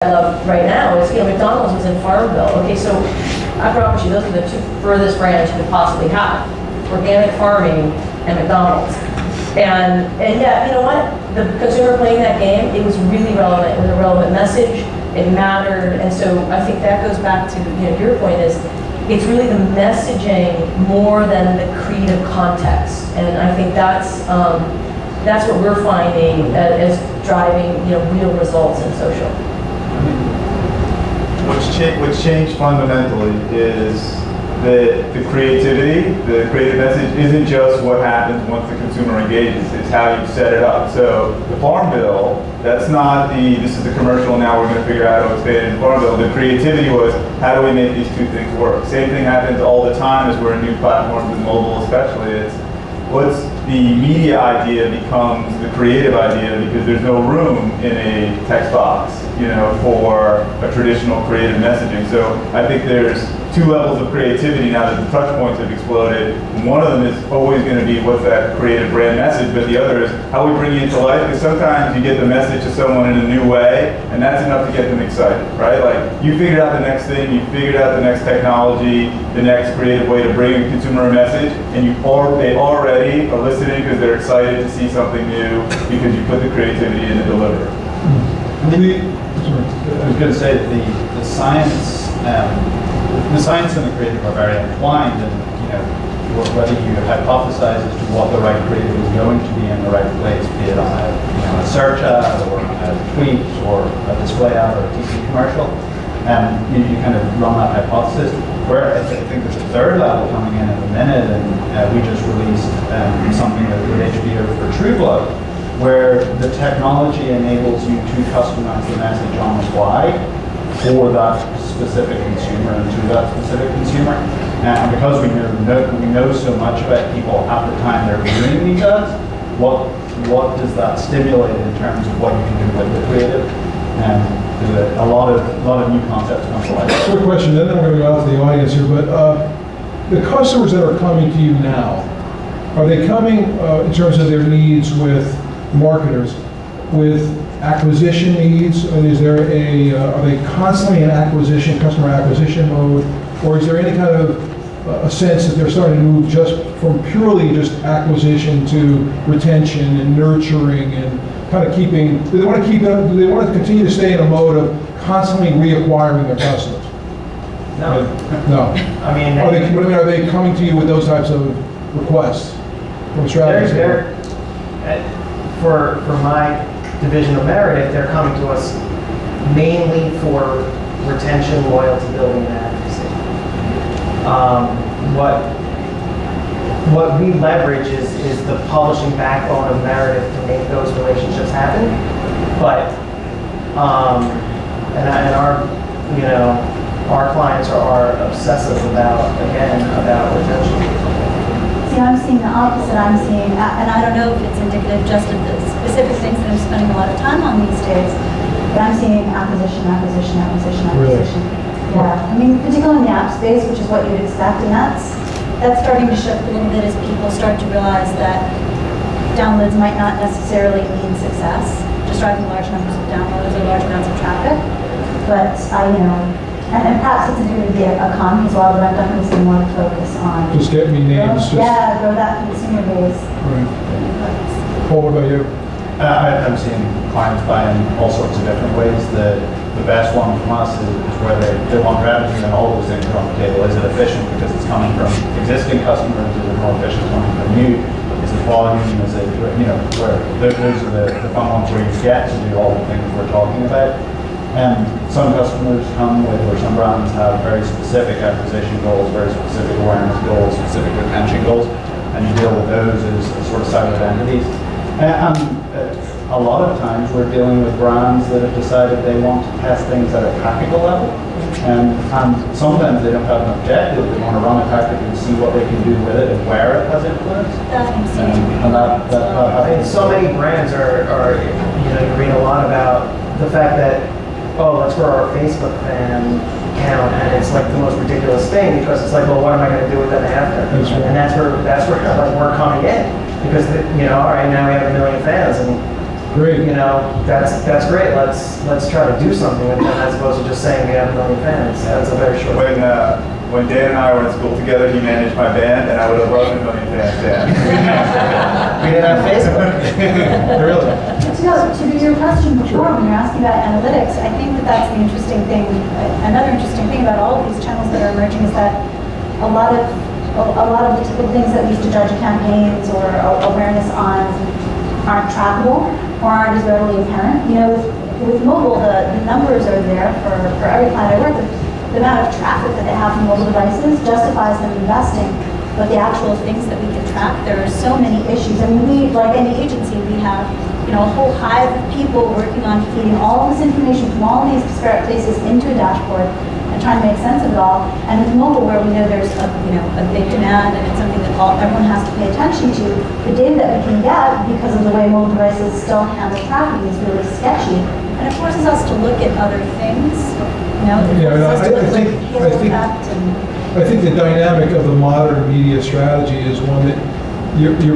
I love right now is, McDonald's was in Farmville. Okay, so I promise you, those are the two furthest brands you could possibly have: organic farming and McDonald's. And yeah, you know what? The consumer playing that game, it was really relevant. It was a relevant message. It mattered, and so I think that goes back to your point is it's really the messaging more than the creative context, and I think that's what we're finding as driving real results in social. What's changed fundamentally is that the creativity, the creative message isn't just what happens once the consumer engages, it's how you set it up. So the Farm Bill, that's not this is the commercial, now we're going to figure out how to expand in the Farm Bill. The creativity was, how do we make these two things work? Same thing happens all the time as we're in new platforms, with mobile especially. It's what's the media idea becomes the creative idea, because there's no room in a text box, for a traditional creative messaging. So I think there's two levels of creativity now that the touch points have exploded. One of them is always going to be what's that creative brand message, but the other is how we bring it to life, because sometimes you get the message to someone in a new way, and that's enough to get them excited, right? Like, you figured out the next thing, you figured out the next technology, the next creative way to bring a consumer a message, and they already are listening because they're excited to see something new because you put the creativity in to deliver. I was going to say that the science and the creative are very entwined, and whether you hypothesize as to what the right creative is going to be in the right place, be it on a search ad or a tweet or a display ad or a TV commercial, you kind of run that hypothesis. Where I think there's a third level coming in a minute, and we just released something with HBO for TrueGlow, where the technology enables you to customize the message on the fly for that specific consumer and to that specific consumer. And because we know so much about people at the time they're viewing these ads, what does that stimulate in terms of what you can do with the creative? And there's a lot of new concepts come to life. Quick question, then we're going to go out to the audience here, but the customers that are coming to you now, are they coming in terms of their needs with marketers, with acquisition needs? And are they constantly in customer acquisition mode, or is there any kind of a sense that they're starting to move just from purely just acquisition to retention and nurturing and kind of keeping? Do they want to continue to stay in a mode of constantly reacquiring their customers? No. No. I mean, are they coming to you with those types of requests from strategies? For my division of Meredith, they're coming to us mainly for retention, loyalty building, and advocacy. What we leverage is the publishing backbone of Meredith to make those relationships happen. But our clients are obsessive about retention. See, I'm seeing the opposite. I'm seeing, and I don't know if it's indicative just of the specific things that I'm spending a lot of time on these days, but I'm seeing acquisition. Really? Yeah, I mean, particularly in the app space, which is what you'd expect, and that's starting to shift a little bit as people start to realize that downloads might not necessarily mean success, just driving large numbers of downloads or large amounts of traffic. But and perhaps it's to do with the economy as well, but I'm definitely seeing more focus on Just get me names. grow that consumer base. Right. Paul, what about you? I'm seeing clients buying all sorts of different ways. The best one from us is where they want revenue, and all those things are on the table. Is it efficient because it's coming from existing customers? Is it more efficient coming from new? Is it volume? Is it, where those are the fun ones where you get to do all the things we're talking about. And some customers come with, or some brands have very specific acquisition goals, very specific awareness goals, specific retention goals, and you deal with those as sort of separate entities. And a lot of times we're dealing with brands that have decided they want to test things at a tactical level, and sometimes they don't have an objective. They want to run a tactic and see what they can do with it and where it has influence. And that So many brands are you read a lot about the fact that, let's grow our Facebook fan count, and it's like the most ridiculous thing, because it's like, well, what am I going to do with them after? Right. And that's where like, we're coming in, because all right, now we have 1 million fans, and Great. You know, that's great. Let's try to do something with them as opposed to just saying we have a million fans. That's a very short. When Dan and I were in school together, he managed my band, and I would have loved a million fans, Dan. We didn't have Facebook. Really? To your question before, when you're asking about analytics, I think that that's the interesting thing. Another interesting thing about all of these channels that are emerging is that a lot of the typical things that we used to judge campaigns or awareness on aren't trackable or aren't as readily apparent. You know, with mobile, the numbers are there for every client I work with. The amount of traffic that they have from mobile devices justifies them investing, but the actual things that we can track, there are so many issues. I mean, we, like any agency, we have, you know, a whole hive of people working on feeding all this information from all these disparate places into a dashboard and trying to make sense of it all. And with mobile, where we know there's a big demand and it's something that everyone has to pay attention to, the data that we can get because of the way mobile devices still handle tracking is really sketchy. And it forces us to look at other things. You know, it Yeah, forces us to look at I halo think effect and I think the dynamic of the modern media strategy is one that,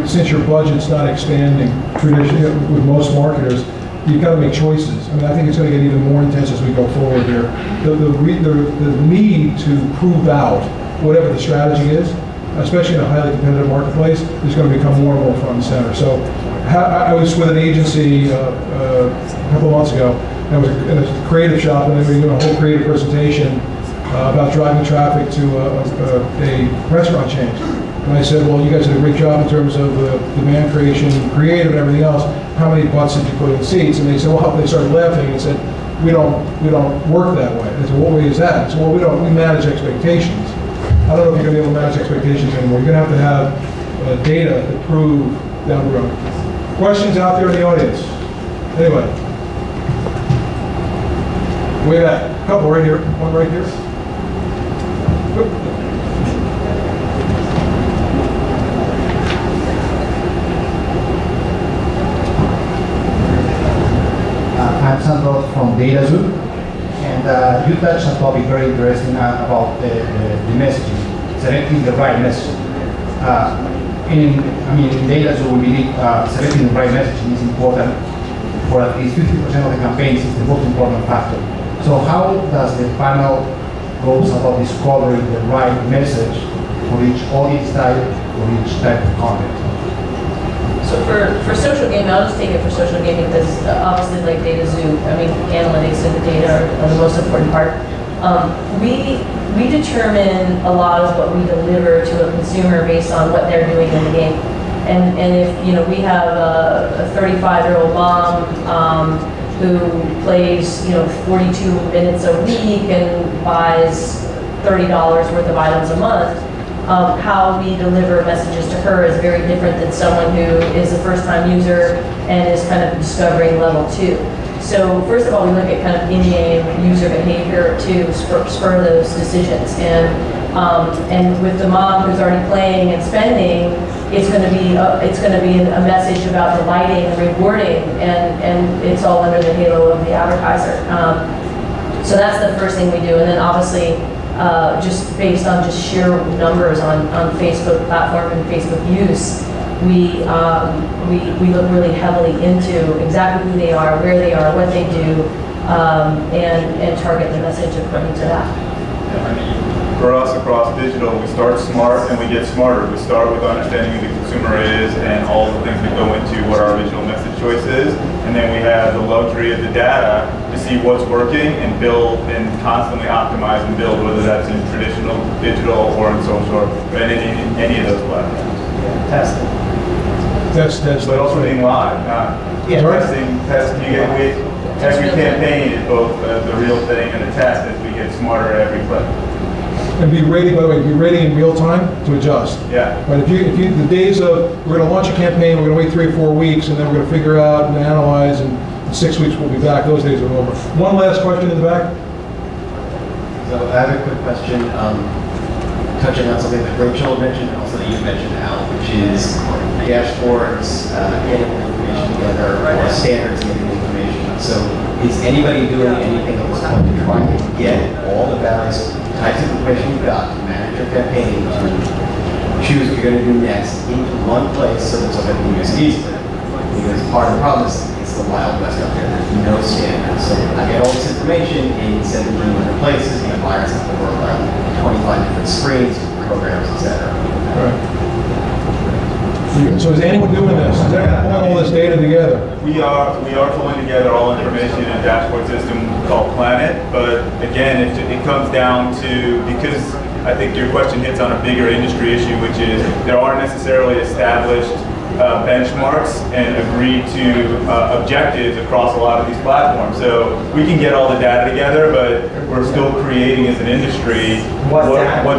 since your budget's not expanding traditionally with most marketers, you've got to make choices. I mean, I think it's going to get even more intense as we go forward here. The need to prove out whatever the strategy is, especially in a highly competitive marketplace, is going to become more and more front and center. So I was with an agency a couple of months ago, and I was in a creative shop, and they were doing a whole creative presentation about driving traffic to a restaurant chain. And I said, well, you guys did a great job in terms of demand creation, creative, and everything else. How many butts did you put in seats? And they said, well, they started laughing and said, we don't work that way. I said, what way is that? I said, well, we manage expectations. I don't know if you're going to be able to manage expectations anymore. You're going to have data to prove down the road. Questions out there in the audience? Anyway. Way back. A couple right here. One right here. Oop. I'm Sandro from DataZoo, and you touched on a topic very interesting about the messaging, selecting the right messaging. In DataZoo, we believe selecting the right messaging is important for at least 50% of the campaigns. Is the most important factor. So how does the panel goes about discovering the right message for each audience type, for each type of content? So for social gaming, I'll just take it for social gaming because obviously like DataZoo, I mean, analytics and the data are the most important part. We determine a lot of what we deliver to a consumer based on what they're doing in the game. And if, we have a 35-year-old mom who plays, 42 minutes a week and buys $30 worth of items a month, how we deliver messages to her is very different than someone who is a first-time user and is kind of discovering level 2. So first of all, we look at kind of in-game user behavior to spur those decisions. And with the mom who's already playing and spending, it's going to be a message about delighting and rewarding, and it's all under the halo of the advertiser. So that's the first thing we do, and then obviously. Just based on just sheer numbers on Facebook platform and Facebook use, we look really heavily into exactly who they are, where they are, what they do, and target the message according to that. For us across digital, we start smart and we get smarter. We start with understanding who the consumer is and all the things that go into what our original message choice is, and then we have the luxury of the data to see what's working and build and constantly optimize and build, whether that's in traditional, digital, or in social, or in any of those platforms. That's But also being live, not testing. Every campaign is both the real thing and a test as we get smarter every clip. And be ready, by the way, be ready in real time to adjust. Yeah. But if you the days of, we're going to launch a campaign, we're going to wait 3 or 4 weeks, and then we're going to figure out and analyze, and in 6 weeks we'll be back, those days are over. One last question in the back. So I have a quick question, touching on something that Rachel mentioned and also that you mentioned, Al, which is dashboards, getting information together, or standards getting information. So is anybody doing anything at this point to try to get all the various types of information you've got to manage your campaign, to choose what you're going to do next into one place so that somebody can use it easily? Because part of the problem is it's it's the Wild West out there. There's no standards. So I get all this information in 17 different places, and buyers have to work on 25 different screens, programs, etc. So is anyone doing this? Is anyone pulling all this data together? We are pulling together all information in a dashboard system called Planet, but again, it comes down to, because I think your question hits on a bigger industry issue, which is there aren't necessarily established benchmarks and agreed to objectives across a lot of these platforms. So we can get all the data together, but we're still creating as an industry what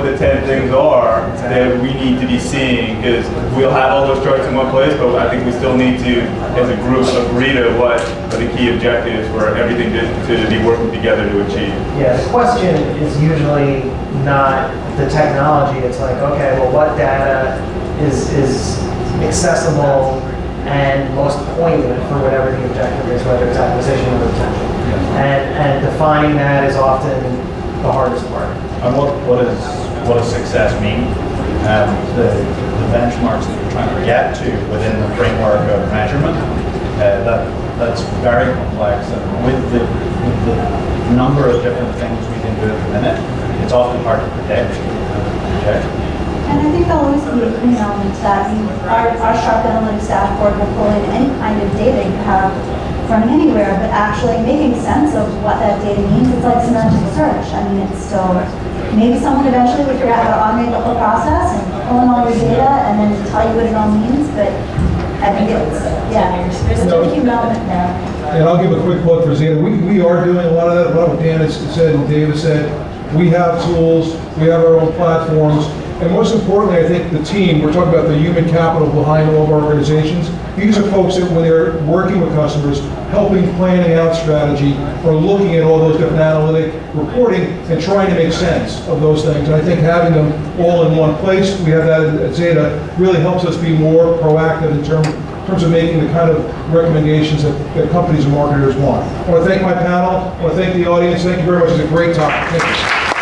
the 10 things are that we need to be seeing, because we'll have all those charts in one place, but I think we still need to, as a group, agree to what are the key objectives for everything to be working together to achieve. Yeah, the question is usually not the technology. It's like, okay, well, what data is accessible and most poignant for whatever the objective is, whether it's acquisition or retention. And defining that is often the hardest part. And what does success mean? The benchmarks that you're trying to get to within the framework of measurement, that's very complex. And with the number of different things we can do at the minute, it's often hard to predict. And I think there'll always be a human element to that. Our Sharp Analytics dashboard will pull in any kind of data you have from anywhere, but actually making sense of what that data means, it's like semantic search. I mean, it's still, maybe someone eventually would figure out how to automate the whole process and pull in all your data and then tell you what it all means, but I think it's, yeah, there's a human element there. And I'll give a quick plug for Zeta. We are doing a lot of that, a lot of what Dan has said and David said. We have tools, we have our own platforms, and most importantly, I think the team, we're talking about the human capital behind all of our organizations. These are folks that when they're working with customers, helping planning out strategy, or looking at all those different analytic reporting and trying to make sense of those things. And I think having them all in one place, we have that at Zeta, really helps us be more proactive in terms of making the kind of recommendations that companies and marketers want. I want to thank my panel. I want to thank the audience. Thank you very much. It's a great topic. Thank you.